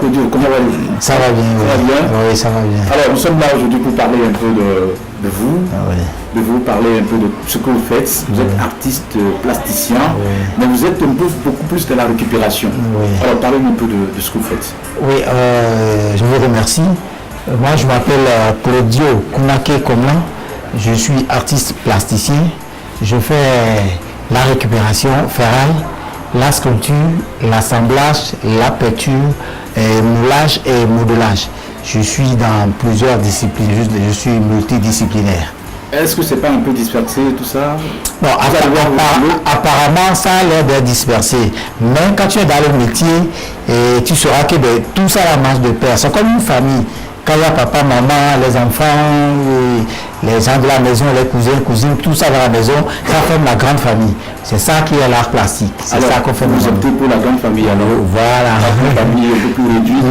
Claudio, comment allez-vous? Ça va bien. Ça va bien? Oui, ça va bien. Alors, nous sommes là aujourd'hui pour parler un peu de vous, de vous parler un peu de ce que vous faites. Vous êtes artiste plasticien, mais vous êtes beaucoup plus de la récupération. Alors, parlez-nous un peu de ce que vous faites. Oui, je vous remercie. Moi, je m'appelle Claudio Kounake Komlan. Je suis artiste plasticien. Je fais la récupération ferraille, la sculpture, l'assemblage, la peinture, moulage et modelage. Je suis dans plusieurs disciplines, je suis multidisciplinaire. Est-ce que c'est pas un peu dispersé tout ça? Bon, apparemment, ça a l'air d'être dispersé. Mais quand tu es dans le métier, tu sauras que tout ça la marche de pair. C'est comme une famille. Quand il y a papa, maman, les enfants, les gens de la maison, les cousins, cousines, tout ça dans la maison, ça forme la grande famille. C'est ça qui est l'art plastique. C'est ça qu'on fait. Vous optez pour la grande famille alors? Voilà. La famille est un peu plus réduite.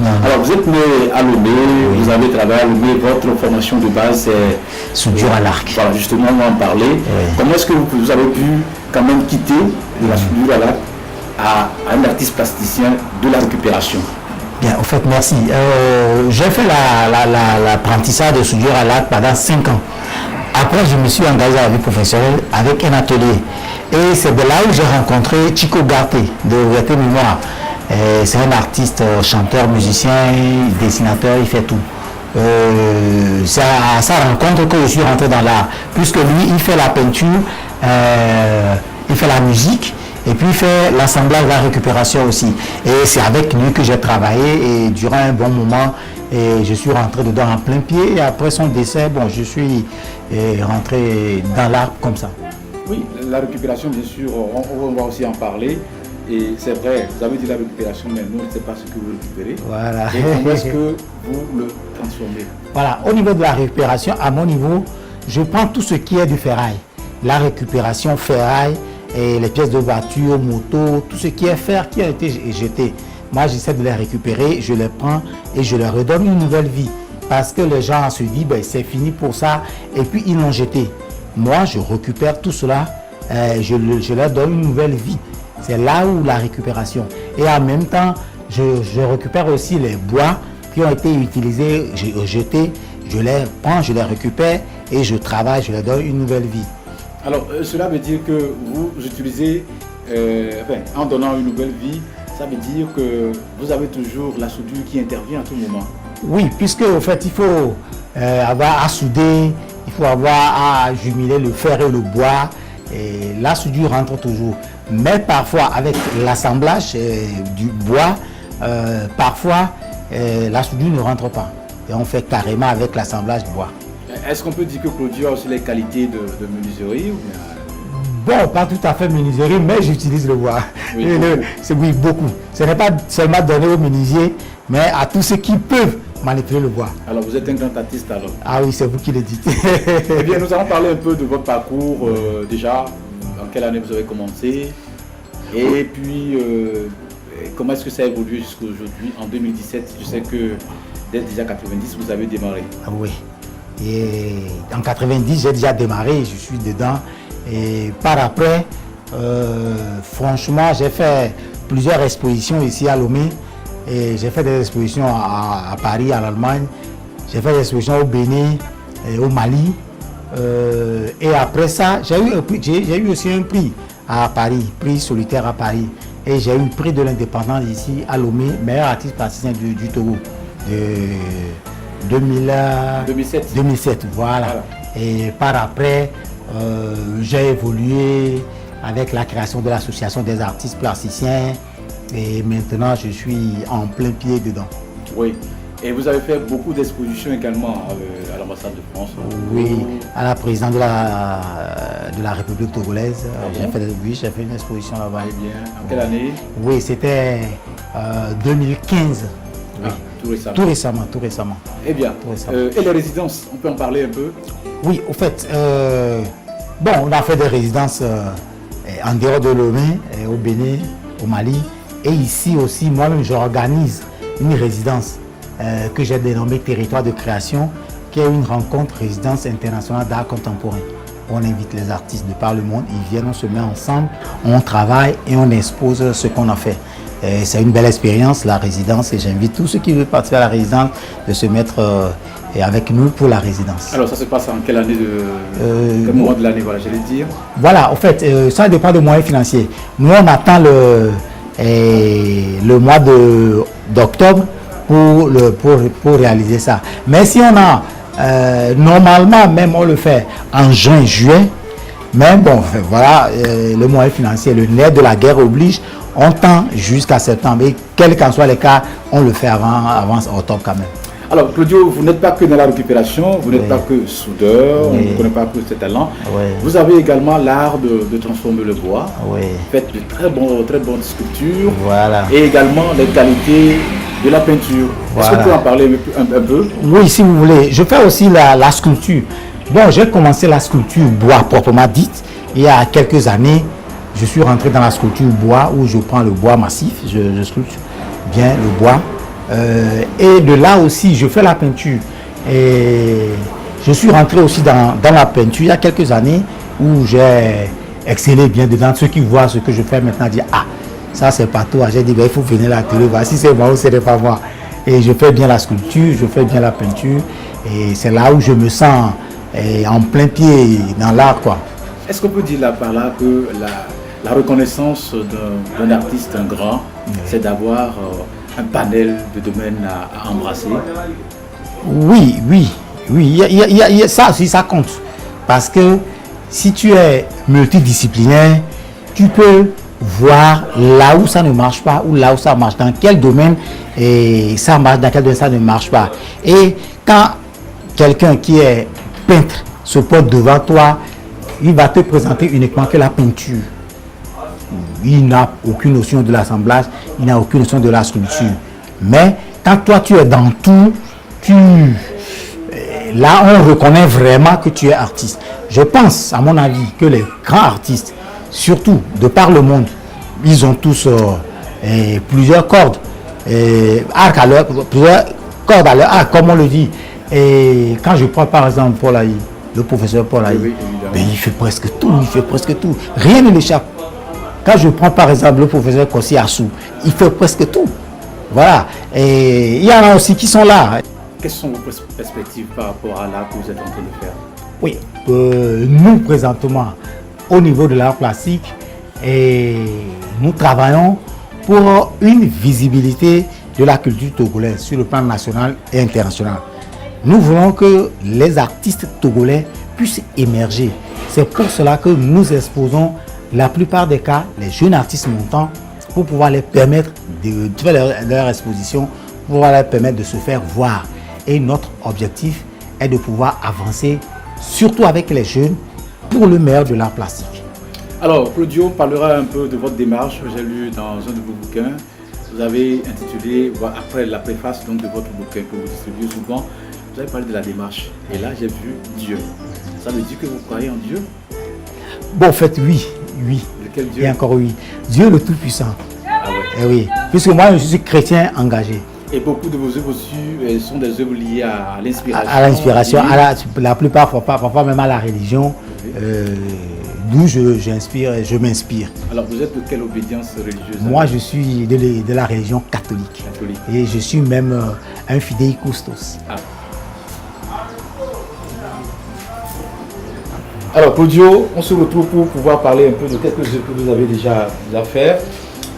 Non. Alors vous êtes né à Lomé, vous avez travaillé à Lomé, votre formation de base c'est soudure à l'arc. Voilà, justement on va en parler. Comment est-ce que vous avez pu quand même quitter la soudure à l'arc à un artiste plasticien de la récupération? Bien, au fait, merci. J'ai fait l'apprentissage de soudure à l'arc pendant 5 ans. Après, je me suis engagé à la vie professionnelle avec un atelier. Et c'est de là où j'ai rencontré Chico Garte de Vérité Mémoire. C'est un artiste, chanteur, musicien, dessinateur, il fait tout. C'est à sa rencontre que je suis rentré dans l'art. Puisque lui, il fait la peinture, il fait la musique. Et puis il fait l'assemblage, la récupération aussi. Et c'est avec lui que j'ai travaillé et durant un bon moment, et je suis rentré dedans en plein pied. Et après son décès, bon, je suis rentré dans l'art comme ça. Oui, la récupération, bien sûr, on va aussi en parler. Et c'est vrai, vous avez dit la récupération, mais nous, on ne sait pas ce que vous récupérez. Voilà. Et comment est-ce que vous le transformez? Voilà, au niveau de la récupération, à mon niveau, je prends tout ce qui est du ferraille. La récupération ferraille, et les pièces de voiture, moto, tout ce qui est fer qui a été jeté. Moi, j'essaie de les récupérer, je les prends et je leur redonne une nouvelle vie. Parce que les gens se disent, ben, c'est fini pour ça, et puis ils l'ont jeté. Moi, je récupère tout cela, je leur donne une nouvelle vie. C'est là où la récupération. Et en même temps, je récupère aussi les bois qui ont été utilisés, jetés. Je les prends, je les récupère et je travaille, je leur donne une nouvelle vie. Alors, cela veut dire que vous utilisez, en donnant une nouvelle vie, ça veut dire que vous avez toujours la soudure qui intervient à tout moment. Oui, puisque au fait, il faut avoir à souder, il faut avoir à jumeler le fer et le bois, et la soudure rentre toujours. Mais parfois, avec l'assemblage du bois, parfois, la soudure ne rentre pas. Et on fait carrément avec l'assemblage du bois. Est-ce qu'on peut dire que Claudio a aussi les qualités de menuiserie ou bien... Bon, pas tout à fait menuiserie, mais j'utilise le bois. Oui, oui, beaucoup. Ce n'est pas seulement donné aux menuisiers, mais à tous ceux qui peuvent manipuler le bois. Alors vous êtes un grand artiste alors? Ah oui, c'est vous qui le dites. Eh bien, nous allons parler un peu de votre parcours. Déjà, en quelle année vous avez commencé? Et puis, comment est-ce que ça a évolué jusqu'à aujourd'hui? En 2017, je sais que dès déjà 90, vous avez démarré. Ah oui. Et en 90, j'ai déjà démarré, je suis dedans. Et par après, franchement, j'ai fait plusieurs expositions ici à Lomé. Et j'ai fait des expositions à Paris, en Allemagne. J'ai fait des expositions au Bénin, et au Mali. Et après ça, j'ai eu aussi un prix à Paris, prix solitaire à Paris. Et j'ai eu le prix de l'indépendance ici à Lomé, meilleur artiste plasticien du Togo. 2007, voilà. Et par après, j'ai évolué avec la création de l'association des artistes plasticiens et maintenant je suis en plein pied dedans. Oui, et vous avez fait beaucoup d'expositions également à l'ambassade de France. Oui, à la présidente de la République togolaise. J'ai fait une exposition là-bas. Eh bien, en quelle année? Oui, c'était 2015. Oui. Tout récemment. Eh bien, et les résidences, on peut en parler un peu? Oui, au fait, bon, on a fait des résidences en dehors de Lomé, au Bénin, au Mali. Et ici aussi, moi-même, j'organise une résidence que j'ai dénommée Territoire de création, qui est une rencontre résidence internationale d'art contemporain. On invite les artistes de par le monde, ils viennent, on se met ensemble, on travaille et on expose ce qu'on a fait. C'est une belle expérience, la résidence, et j'invite tous ceux qui veulent participer à la résidence de se mettre avec nous pour la résidence. Alors ça se passe en quelle année quel mois de l'année, voilà, j'allais dire. Voilà, en fait, ça dépend des moyens financiers. Nous, on attend le mois d'octobre pour réaliser ça. Mais si on a, normalement, même on le fait en juin, juillet, mais bon, voilà, le moyen financier, le nerf de la guerre oblige, on tend jusqu'à septembre. Et quel qu'en soit les cas, on le fait avant octobre quand même. Alors Claudio, vous n'êtes pas que dans la récupération, vous n'êtes pas que soudeur, on ne connaît pas que ces talents. Vous avez également l'art de transformer le bois. Vous faites de très bonnes sculptures. Voilà. Et également les qualités de la peinture. Est-ce que vous pouvez en parler un peu? Oui, si vous voulez. Je fais aussi la sculpture. Bon, j'ai commencé la sculpture bois proprement dite. Il y a quelques années, je suis rentré dans la sculpture bois où je prends le bois massif, je sculpte bien le bois. Et de là aussi, je fais la peinture. Et je suis rentré aussi dans la peinture il y a quelques années où j'ai excellé bien dedans. Ceux qui voient ce que je fais maintenant disent, ah, ça c'est pas toi. J'ai dit, ben, il faut venir la télé, voir si c'est moi ou ce n'est pas moi. Et je fais bien la sculpture, je fais bien la peinture. Et c'est là où je me sens en plein pied dans l'art, quoi. Est-ce qu'on peut dire là par là que la reconnaissance d'un artiste, un grand, c'est d'avoir un panel de domaines à embrasser? Oui. Ça aussi, ça compte. Parce que si tu es multidisciplinaire, tu peux voir là où ça ne marche pas ou là où ça marche, dans quel domaine ça marche, dans quel domaine ça ne marche pas. Et quand quelqu'un qui est peintre se porte devant toi, il va te présenter uniquement que la peinture. Il n'a aucune notion de l'assemblage, il n'a aucune notion de la sculpture. Mais quand toi tu es dans tout, là on reconnaît vraiment que tu es artiste. Je pense, à mon avis, que les grands artistes, surtout de par le monde, ils ont tous plusieurs cordes, plusieurs cordes à leur arc, comme on le dit. Et quand je prends par exemple Paul Aïe, le professeur Paul Aïe, ben, il fait presque tout, rien ne l'échappe. Quand je prends par exemple le professeur Kossi Assou, il fait presque tout. Voilà. Et il y en a aussi qui sont là. Quelles sont vos perspectives par rapport à l'art que vous êtes en train de faire? Oui, nous présentement, au niveau de l'art plastique, nous travaillons pour une visibilité de la culture togolaise sur le plan national et international. Nous voulons que les artistes togolais puissent émerger. C'est pour cela que nous exposons la plupart des cas les jeunes artistes montants pour pouvoir les permettre de faire leur exposition, pour pouvoir leur permettre de se faire voir. Et notre objectif est de pouvoir avancer, surtout avec les jeunes, pour le meilleur de l'art plastique. Alors, Claudio parlera un peu de votre démarche. J'ai lu dans un de vos bouquins, vous avez intitulé, après la préface donc, de votre bouquin que vous distribuez souvent, vous avez parlé de la démarche. Et là, j'ai vu Dieu. Ça veut dire que vous croyez en Dieu? Bon, en fait, oui. Lequel Dieu? Et encore oui. Dieu le Tout-Puissant. Ah ouais. Et oui. Puisque moi, je suis chrétien engagé. Et beaucoup de vos œuvres aussi sont des œuvres liées à l'inspiration. À l'inspiration, la plupart, parfois même à la religion, d'où je m'inspire. Alors, vous êtes de quelle obédience religieuse? Moi, je suis de la religion catholique. Et je suis même un fidei Custos. Ah. Alors, Claudio, on se retrouve pour pouvoir parler un peu de quelques œuvres que vous avez déjà fait.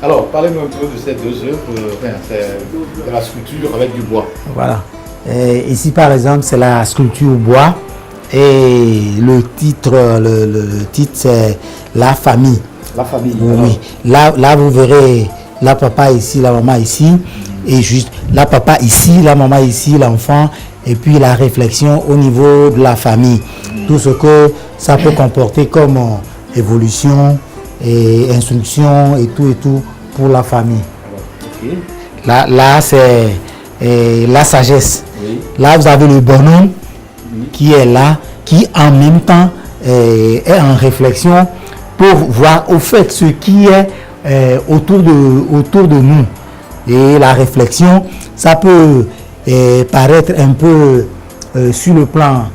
Alors, parlez-nous un peu de ces deux œuvres, de la sculpture avec du bois. Voilà. Ici, par exemple, c'est la sculpture bois. Et le titre, c'est La famille. La famille. Oui. Là, vous verrez la papa ici, la maman ici. Et juste la papa ici, la maman ici, l'enfant. Et puis la réflexion au niveau de la famille. Tout ce que ça peut comporter comme évolution et instruction et tout pour la famille. Okay. Là c'est la sagesse. Oui. Là, vous avez le bonhomme qui est là, qui en même temps est en réflexion pour voir au fait ce qui est autour de nous. Et la réflexion, ça peut paraître un peu sur le plan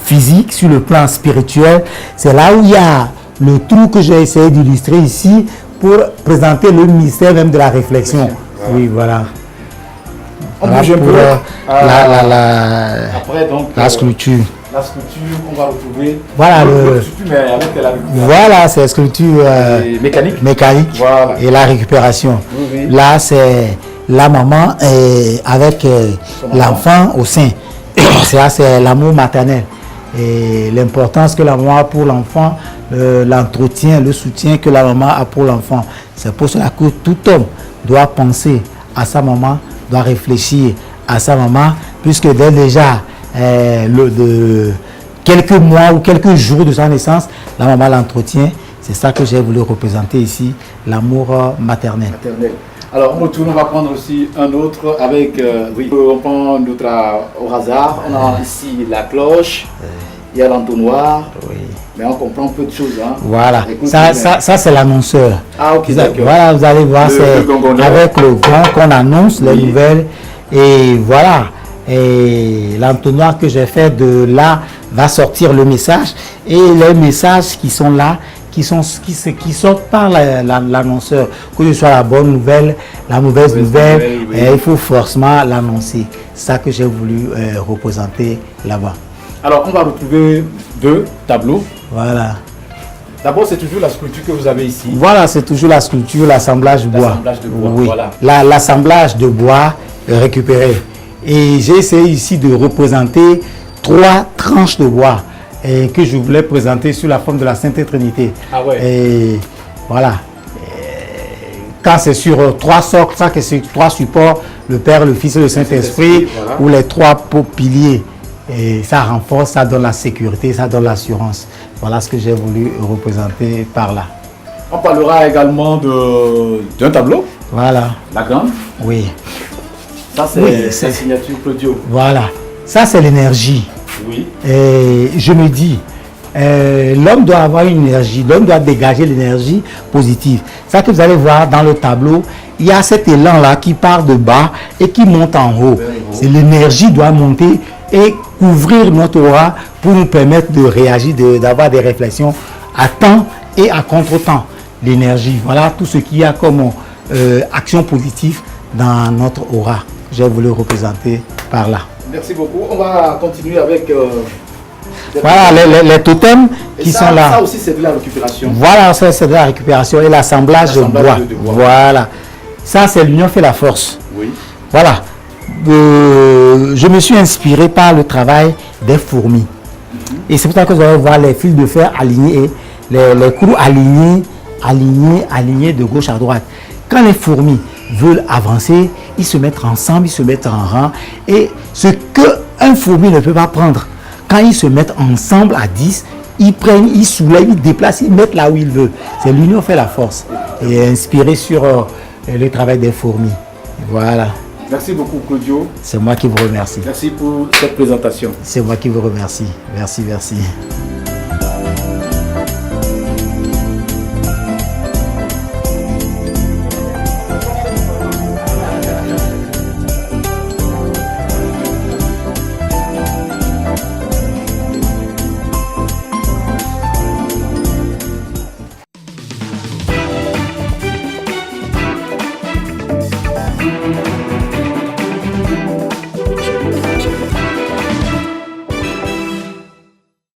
physique, sur le plan spirituel. C'est là où il y a le trou que j'ai essayé d'illustrer ici pour présenter le mystère même de la réflexion. Oui, voilà. On Voilà bouge un pour peu. la Après, donc, la sculpture. la sculpture, on va retrouver. Voilà le sculpture, mais avec la Voilà, c'est la sculpture mécanique Voilà. et la récupération. Oui. Là, c'est la maman avec l'enfant au sein. Ça, c'est l'amour maternel. Et l'importance que la maman a pour l'enfant, l'entretien, le soutien que la maman a pour l'enfant. C'est pour cela que tout homme doit penser à sa maman, doit réfléchir à sa maman, puisque dès déjà quelques mois ou quelques jours de sa naissance, la maman l'entretient. C'est ça que j'ai voulu représenter ici, l'amour maternel. Alors on retourne, on va prendre aussi un autre avec, on prend un autre au hasard. On a ici la cloche, il y a l'entonnoir, mais on comprend peu de choses. Hein. Voilà, ça c'est l'annonceur. Ah ok, d'accord. Voilà, vous allez voir, c'est avec le gong qu'on annonce les nouvelles. Et voilà, et l'entonnoir que j'ai fait de là va sortir le message. Et les messages qui sont là, qui sortent par l'annonceur, que ce soit la bonne nouvelle, la mauvaise nouvelle, il faut forcément l'annoncer. C'est ça que j'ai voulu représenter là-bas. Alors, on va retrouver deux tableaux. Voilà. D'abord, c'est toujours la sculpture que vous avez ici. Voilà, c'est toujours la sculpture, l'assemblage de bois. L'assemblage de bois, oui. voilà. L'assemblage de bois récupéré. Et j'ai essayé ici de représenter 3 tranches de bois que je voulais présenter sous la forme de la Sainte Trinité. Ah ouais. Et voilà. Quand c'est sur 3 socles, ça que c'est 3 supports, le Père, le Fils et le Saint-Esprit, voilà. Ou les 3 piliers. Et ça renforce, ça donne la sécurité, ça donne l'assurance. Voilà ce que j'ai voulu représenter par là. On parlera également d'un tableau. Voilà. La grande. Oui. Ça, c'est la signature Claudio. Voilà. Ça, c'est l'énergie. Oui. Et je me dis, l'homme doit avoir une énergie, l'homme doit dégager l'énergie positive. Ça que vous allez voir dans le tableau, il y a cet élan-là qui part de bas et qui monte en haut. C'est l'énergie doit monter et couvrir notre aura pour nous permettre de réagir, d'avoir des réflexions à temps et à contre-temps. L'énergie, voilà tout ce qu'il y a comme action positive dans notre aura. J'ai voulu représenter par là. Merci beaucoup. On va continuer avec... voilà les totems qui sont là. Ça aussi, c'est de la récupération. Voilà, ça c'est de la récupération et l'assemblage de bois. Voilà. Ça, c'est l'union fait la force. Oui. Voilà. Je me suis inspiré par le travail des fourmis. Et c'est pour ça que vous allez voir les fils de fer alignés, les clous alignés de gauche à droite. Quand les fourmis veulent avancer, ils se mettent ensemble, ils se mettent en rang. Et ce qu'un fourmi ne peut pas prendre, quand ils se mettent ensemble à 10, ils prennent, ils soulèvent, ils déplacent, ils mettent là où ils veulent. C'est l'union fait la force. Et inspiré sur le travail des fourmis. Voilà. Merci beaucoup, Claudio. C'est moi qui vous remercie. Merci pour cette présentation. C'est moi qui vous remercie. Merci, merci.